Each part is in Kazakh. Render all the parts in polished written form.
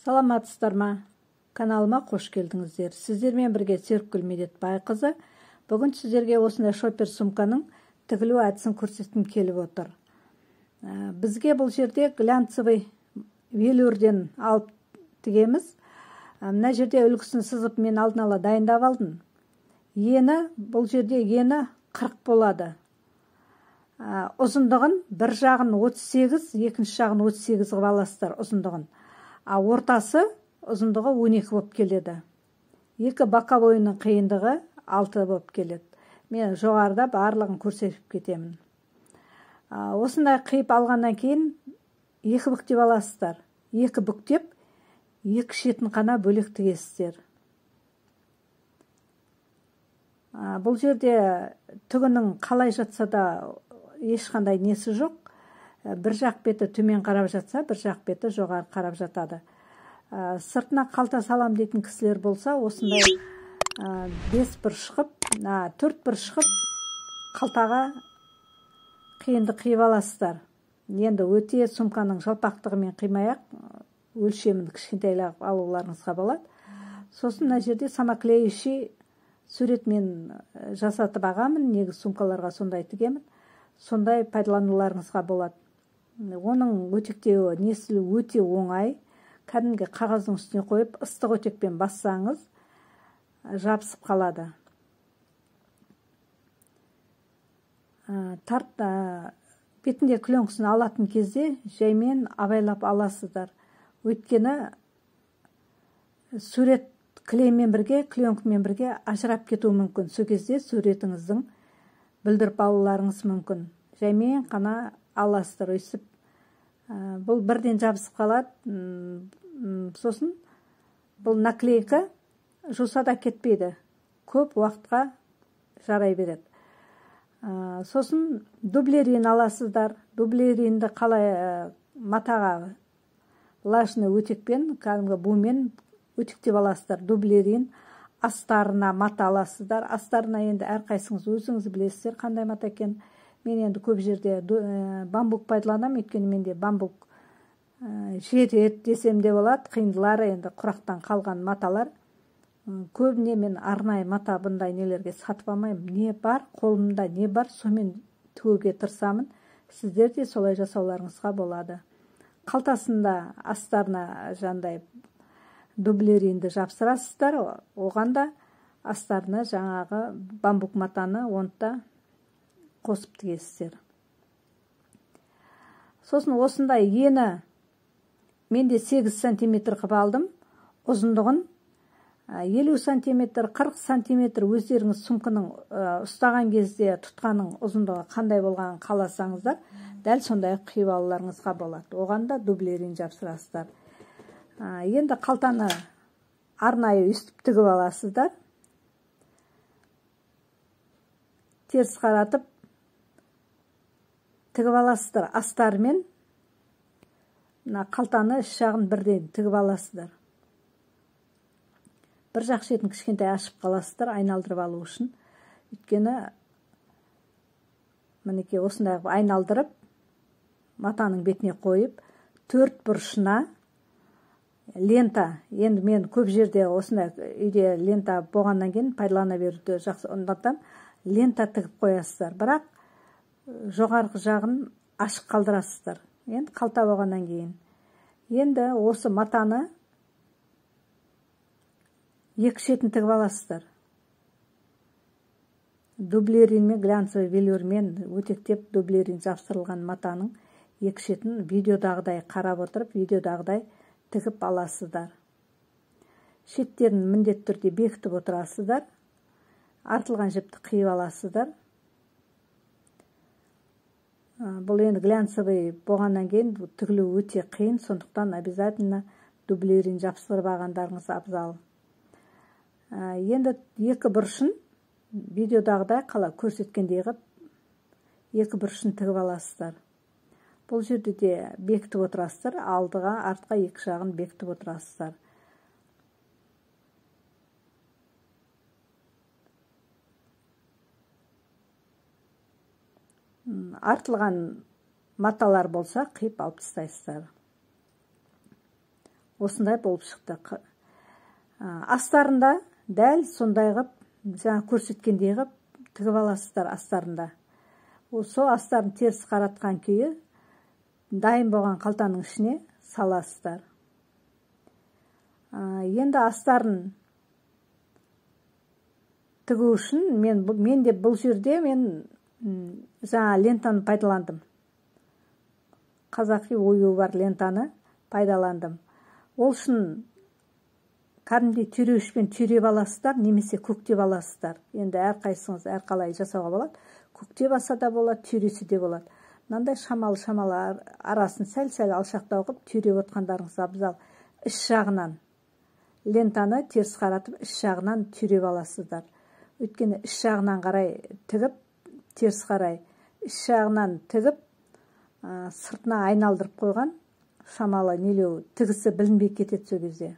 Саламатсыздар ма? Каналыма қош келдіңіздер. Сіздермен бірге Серікгүл Медетбайқызы. Бүгін сіздерге осындай шопер сумканың тігілу әдісін көрсеткім келіп отыр. Бізге бұл жерде глянцевый велюрден алып тігеміз. Мына жерде үлгісін сызып мен алдын ала дайындап алдым. Бұл жерде ені 40 болады. Ұзындығын бір жағын 38, екінші жағын 38 қылып аласыздар ұзындығын. Ортасы ұзындығы 12 болып келеді. Екі боковойының қиындығы 6 болып келеді. Мен жоғарыда барлығын көрсетіп кетемін. Осындай қиып алғаннан кейін екі бүктеп аласыздар. Екі бүктеп, екі шетін қана бөлек тігесіздер. Бұл жерде түгінің қалай жатса да ешқандай несі жоқ. Бір жақ беті төмен қарап жатса, бір жақ беті жоғары қарап жатады. Сыртына қалта салам дейтін кісілер болса, осындай 5 бір шығып, 4 бір шығып, қалтаға қиынды қиып аласыздар. Енді өте сумканың жалпақтығымен қимаяқ, өлшемін кішкентайлап алуларыңызға болады. Сосын мына жерде самоклеющий суретмен жасатып ағамын, негізі сумкаларға сондай тігемін. Сондай пайдалануларыңызға болады. Оның өтектеуі несілі өте оңай. Кәдімгі қағаздың үстіне қойып, ыстық өтекпен бассаңыз, жабысып қалады. Бетінде клеенкасын алатын кезде жаймен абайлап аласыздар. Өйткені сурет клеймен бірге, клеенкамен бірге ажырап кетуі мүмкін. Сол кезде суретіңіздің білдіріп алуларыңыз мүмкін. Жаймен қана аласыздар, өйсіп. Бұл бірден жабысып қалады. Сосын бұл наклейка жусада кетпейді. Көп уақытқа жарай береді. Сосын дублерин аласыздар. Дублеринді қалай матаға влажный өтекпен, кәдімгі бумен өтектеп аласыздар. Дублерин астарына мата аласыздар. Астарына енді әрқайсыңыз өзіңіз білесіздер қандай мата екен. Мен енді көп жерде бамбук пайдаланам, өйткені менде бамбук жетеді десем де болады. Қиындылары енді құрақтан қалған маталар. Көбіне мен арнайы мата бұндай нелерге сатып алмаймын. Не бар, қолымда не бар, сомен тігуге тырысамын. Сіздер де солай жасауларыңызға болады. Қалтасында астарына жандай дублеринді жапсырасыздар. Оған да астарына жаңағы бамбук матаны онда қосып тігесіздер. Сосын осындай ені менде 8 сантиметр қып алдым. Ұзындығын 50 сантиметр, 40 сантиметр өздеріңіз сумканың ұстаған кезде тұтқаның ұзындығы қандай болғанын қаласаңыздар, дәл сондай қиып алуларыңызға болады. Оған да дублерин жапсырасыздар. Енді қалтаны арнайы үстіп тігіп аласыздар. Теріс қаратып тігіп аласыздар. Астарымен қалтаны іш жағын бірден тігіп аласыздар. Бір жақ шетін кішкентай ашып қаласыздар, айналдырып алу үшін. Өйткені мінеке осындай айналдырып, матаның бетіне қойып, 4 бұрышына лента. Енді мен көп жерде осындай үйде лента болғаннан кейін пайдалана беруді жақсы ондатам. Лента тігіп қоясыздар. Бірақ жоғарғы жағын ашық қалдырасыздар. Енді қалта болғаннан кейін. Енді осы матаны екі шетін тігіп аласыздар. Дублеринмен, глянцевый велюрмен өтектеп дублерин жапсырылған матаның екі шетін видеодағыдай қарап отырып, видеодағыдай тігіп аласыздар. Шеттерін міндетті түрде бекітіп отырасыздар. Артылған жіпті қиып аласыздар. Бұл енді глянцевый болғаннан кейін тігілу өте қиын, сондықтан обязательно дублерин жапсырып алғандарыңыз абзал. Енді екі бұрышын видеодағыдай қала көрсеткендей қылып екі бұрышын тігіп аласыздар. Бұл жерде де бекітіп отырасыздар, алдыға, артқа екі жағын бекітіп отырасыздар. Артылған маталар болса қиып алып тастайсыздар. осындай болып шықты. Астарында дәл сондай қып, жаңа көрсеткендей қып тігіп аласыздар астарында. Сол астарын теріс қаратқан күйі дайын болған қалтаның ішіне саласыздар. Енді астарын тігу үшін мен де бұл жерде жаңа лентаны пайдаландым. Қазақи ою бар лентаны пайдаландым. Ол үшін кәдімгідей түйреуішпен түйреп аласыздар, немесе көктеп аласыздар. Енді әрқайсыңыз әрқалай жасауға болады. Көктеп алса да болады, түйресе де болады. Мынандай шамалы арасын сәл-сәл алшақтау қып түйреп отқандарыңыз абзал. Іш жағынан лентаны теріс қаратып, іш жағынан түйреп аласыздар. Өйткені іш жағынан қарай тігіп, теріс қарай іш жағынан тігіп, сыртына айналдырып қойған шамалы нелеу тігісі білінбей кетеді сол кезде.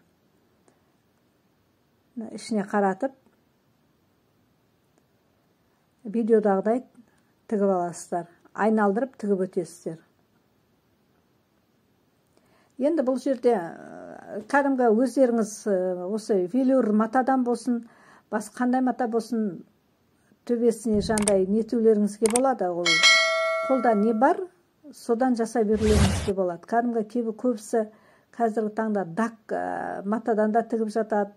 Ішіне қаратып, видеодағыдай тігіп аласыздар. Айналдырып тігіп өтесіздер. Енді бұл жерде кәдімгі өздеріңіз осы велюр матадан болсын, басқа қандай мата болсын, төбесіне жандай нетулеріңізге болады. Ол қолда не бар, содан жасай берулеріңізге болады. Кәдімгі көбісі қазіргі таңда дак матадан да тігіп жатады.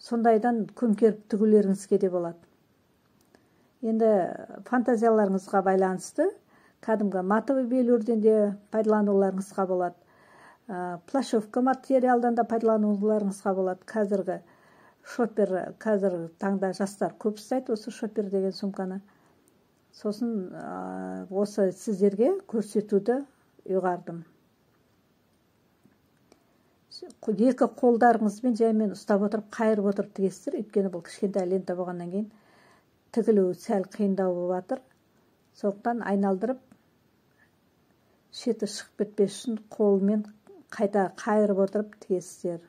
Сондайдан көмкеріп тігулеріңізге де болады. Енді фантазияларыңызға байланысты кәдімгі матовый велюрден де пайдалануларыңызға болады. Плашовка материалдан да пайдалануларыңызға болады. Қазіргі шоппер, қазіргі таңда жастар көп істейді осы шоппер деген сумканы. Сосын осы сіздерге көрсетуді ұйғардым. Екі қолдарыңызбен жаймен ұстап отырып, қайырып отырып тігесіздер. Өйткені бұл кішкентай лента болғаннан кейін тігілу сәл қиындау болып жатыр. Сондықтан айналдырып, шеті шығып кетпес үшін қолмен қайта қайырып отырып тігесіздер.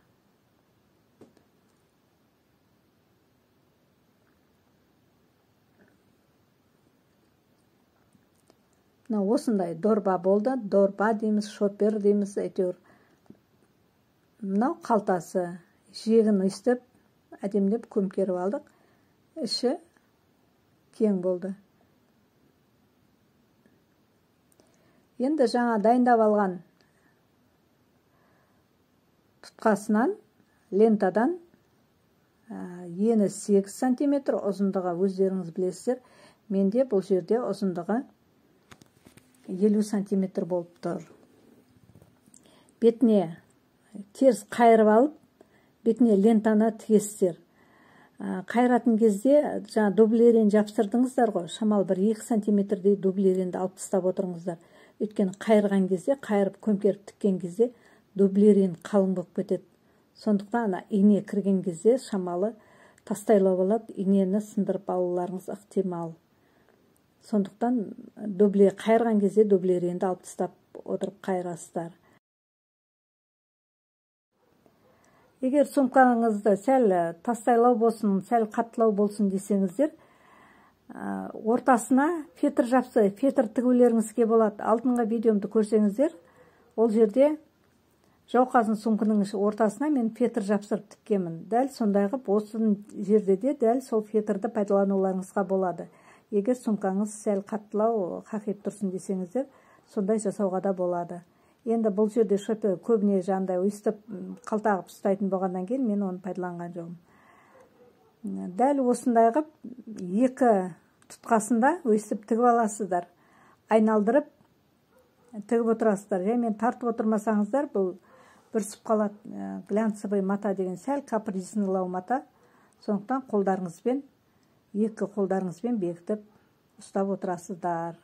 Осындай дорба болды. Дорба дейміз, шоппер дейміз, әйтеуір. Мынау қалтасы, жегін өстіп, әдемлеп көмкеріп алдық. Іші кең болды. Енді жаңа дайындап алған тұтқасынан, лентадан ені 8 см, ұзындығы өздеріңіз білесіздер. Менде бұл жерде ұзындығы 50 см болып тұр. Бетіне теріс қайырып алып, бетіне лентаны тігесіздер. Қайратын кезде жаңа дублерин жапсырдыңыздар ғой, шамалы 1-2 см дублеринді алып тастап отырыңыздар. Өйткені қайырған кезде, қайырып көмкеріп тіккен кезде дублерин қалың болып кетеді. Сондықтан ине кірген кезде шамалы тастайлау болады, инені сындырып алуларыңыз ықтимал. Сондықтан қайырған кезде дублеринді алып тастап отырып қайырасыздар. Егер сумкаңызды сәл тастайлау болсын, сәл қаттылау болсын десеңіздер, ортасына фетр тігулеріңізге болады. Алдыңғы видеомды көрсеңіздер, ол жерде жауқазын сумканың ортасына мен фетр жапсырып тіккенмін. Дәл сондай қып, осы жерде де дәл сол фетрді пайдалануларыңызға болады. Егер сумкаңыз сәл қаттылау, қақиып тұрсын десеңіздер, сондай жасауға да болады. Енді бұл жерде шоппер көбіне жандай өйстіп қалтағып ұстайтын болғаннан кейін мен оны пайдаланған жоқпын. Дәл осындай қып, екі тұтқасында өйстіп тігіп аласыздар. Айналдырып тігіп отырасыздар. Мен тартып отырмасаңыздар, бұл бүрсіп қалады. Глянцевый мата деген сәл капризныйлау мата. Сондықтан екі қолдарыңызбен бекітіп ұстап отырасыздар.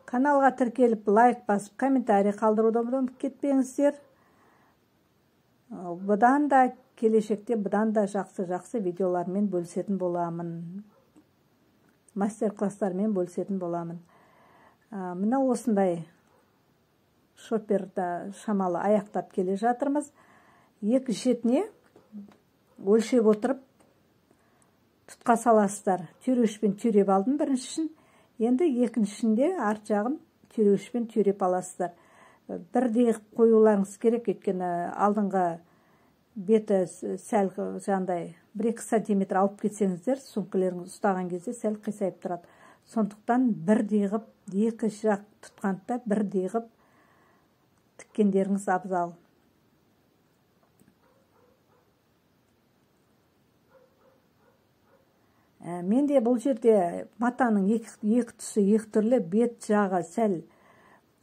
Каналға тіркеліп, лайк басып, комментарий қалдырудан ұмытып кетпеңіздер. Бұдан да келешекте бұдан да жақсы видеолармен бөлісетін боламын. Мастер-класстармен бөлісетін боламын. Мына осындай шопперді шамалы аяқтап келе жатырмыз. Екі шетіне өлшеп отырып тұтқа саласыздар. Түйреуішпен түйреп алдым біріншісін. Енді екіншісінде арт жағын түйреуішпен түйреп аласыздар. бірдей қоюларыңыз керек, өйткені алдыңғы беті сәл жаңдай 1-2 сантиметр алып кетсеңіздер, сөмкелеріңіз ұстаған кезде сәл қисайып тұрады. Сондықтан бірдей ғып, екі жақ тұтқанда бірдей ғып тіккендеріңіз абзал. Менде бұл жерде матаның екі түсі екі түрлі, бет жағы сәл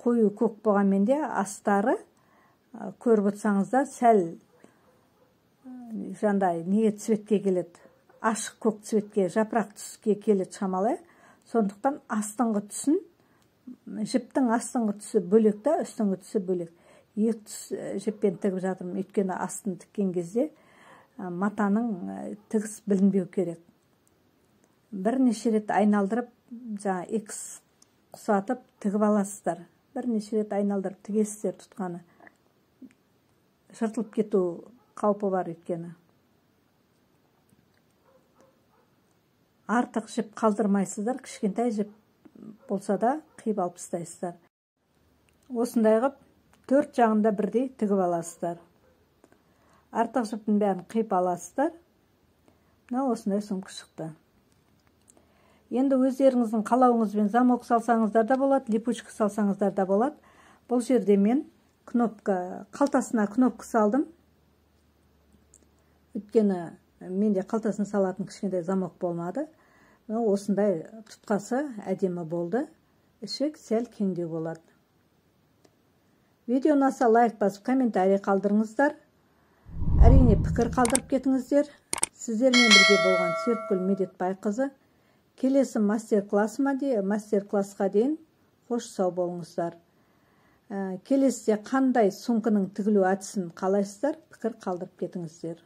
қою көк болған, менде астары көріп отырсаңыздар сәл жандай не цветке келеді, ашық көк цветке, жапырақ түске келеді шамалы. Сондықтан астыңғы түсін, жіптің астыңғы түсі бөлек та, үстіңгі түсі бөлек. Екі түс жіппен тігіп жатырмын, өйткені астын тіккен кезде матаның тігіс білінбеу керек. Бірнеше рет айналдырып, жаңа X құсатып тігіп аласыздар. Бірнеше рет айналдырып тігесіздер, тұтқаны жыртылып кету қаупі бар өйткені. Артық жіп қалдырмайсыздар, кішкентай жіп болса да қиып алып тастайсыздар. Осындай қып 4 жағында бірдей тігіп аласыздар. Артық жіптің бәрін қиып аласыздар. Мына осындай сөмке шықты. Енді өздеріңіздің қалауыңызбен замок салсаңыздар да болады, липучка салсаңыздар да болады. Бұл жерде мен қалтасына кнопка салдым. Өйткені менде қалтасын салатын кішкентай замок болмады. Осындай тұтқасы әдемі болды. Іші сәл кеңдеу болады. Видео ұнаса лайк басып, комментарий қалдырыңыздар. Әрине пікір қалдырып кетіңіздер. Сіздермен бірге болған Серікгүл Медетбайқызы. Келесі мастер-классқа дейін қош сау болыңыздар. Келесіде қандай сөмкенің тігілу әдісін қалайсыздар, пікір қалдырып кетіңіздер.